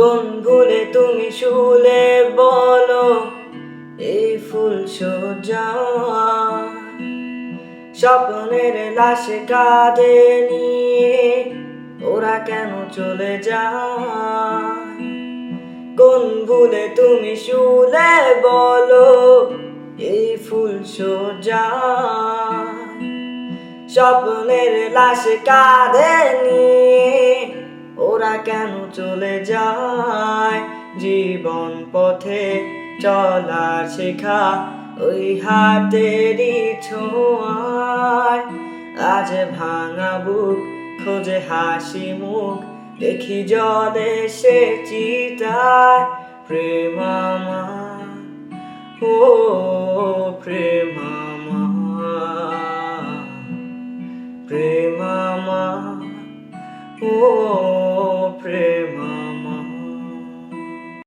কোন ভুলে তুমি শুলে বলো এই ফুল সজ্জায়, স্বপ্নের লাশে কাঁধে নিয়ে ওরা কেন চলে যায়? কোন ভুলে তুমি শুলে বলো এই ফুল সজ্জায়, স্বপ্নের লাশে কাঁধে নিয়ে ওরা কেন চলে যায়? জীবন পথে চলার শেখা ওই হাতেরই ছোঁয়ায়, আজ ভাঙা বুক খোঁজে হাসি মুখ, দেখি জলে সে চিতায়। প্রেম আমার, ও প্রেম আমার, প্রেম আমার, ও প্রেম।